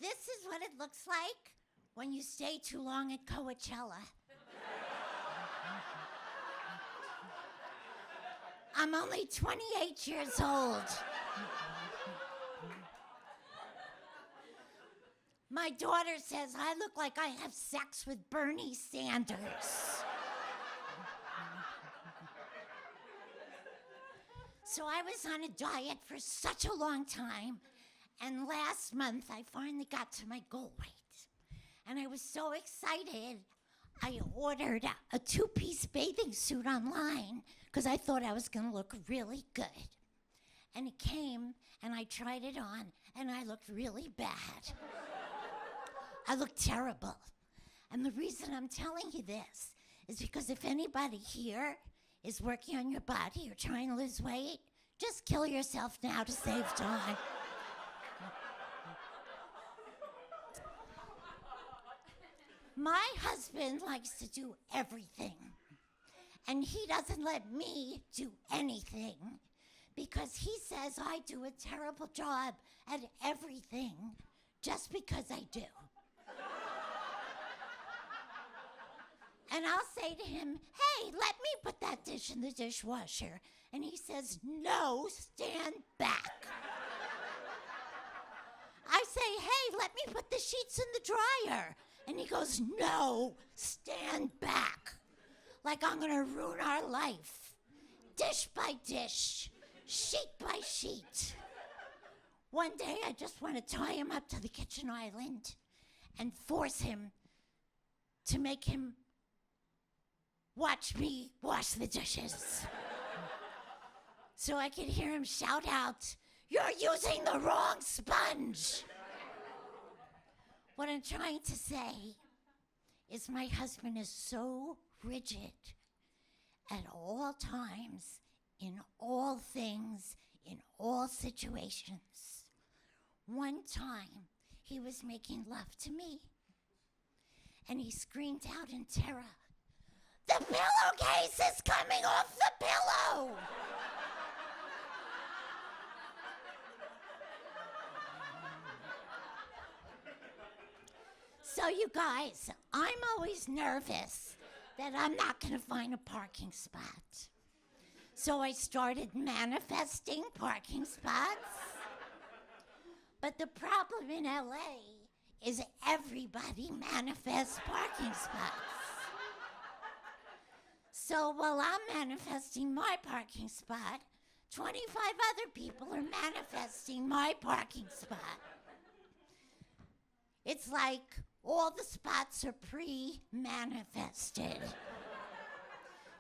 This is what it looks like when you stay too long at Coachella. I'm only 28 years old. My daughter says I look like I have sex with Bernie Sanders. So I was on a diet for such a long time, and last month I finally got to my goal weight. And I was so excited, I ordered a two-piece bathing suit online because I thought I was going to look really good. And it came, and I tried it on, and I looked really bad. I looked terrible. And the reason I'm telling you this is because if anybody here is working on your body or trying to lose weight, just kill yourself now to save time. My husband likes to do everything, and he doesn't let me do anything because he says I do a terrible job at everything just because I do. And I'll say to him, hey, let me put that dish in the dishwasher. And he says, no, stand back. I say, hey, let me put the sheets in the dryer. And he goes, no, stand back. Like I'm gonna ruin our life. Dish by dish, sheet by sheet. One day I just want to tie him up to the kitchen island and force him to make him watch me wash the dishes. So I could hear him shout out, you're using the wrong sponge. What I'm trying to say is my husband is so rigid at all times, in all things, in all situations. One time, he was making love to me, and he screamed out in terror, the pillowcase is coming off the pillow! So you guys, I'm always nervous that I'm not gonna find a parking spot. So I started manifesting parking spots. But the problem in LA is everybody manifests parking spots. So while I'm manifesting my parking spot, 25 other people are manifesting my parking spot. It's like all the spots are pre-manifested.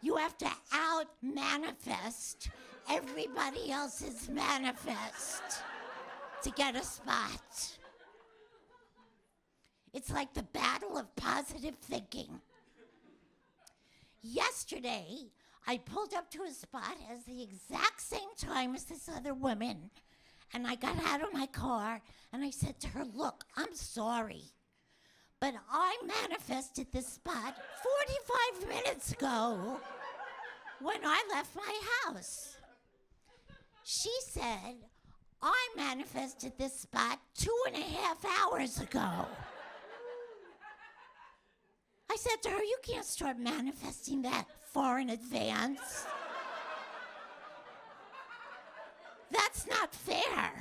You have to out-manifest everybody else's manifest to get a spot. It's like the battle of positive thinking. Yesterday, I pulled up to a spot at the exact same time as this other woman, and I got out of my car and I said to her, look, I'm sorry, but I manifested this spot 45 minutes ago when I left my house. She said, I manifested this spot 2.5 hours ago. I said to her, you can't start manifesting that far in advance. That's not fair.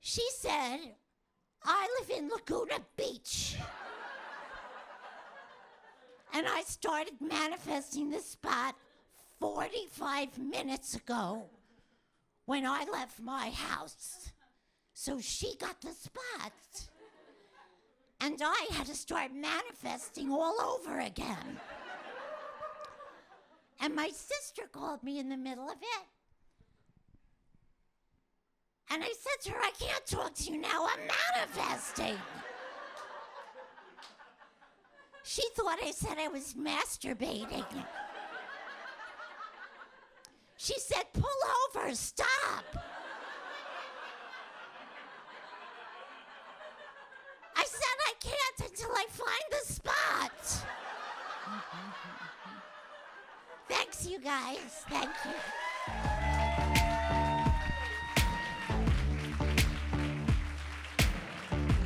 She said, I live in Laguna Beach. And I started manifesting this spot 45 minutes ago when I left my house. So she got the spot. And I had to start manifesting all over again. And my sister called me in the middle of it. And I said to her, I can't talk to you now, I'm manifesting. She thought I said I was masturbating. She said, pull over, stop. I said I can't until I find the spot. Thanks, you guys. Thank you.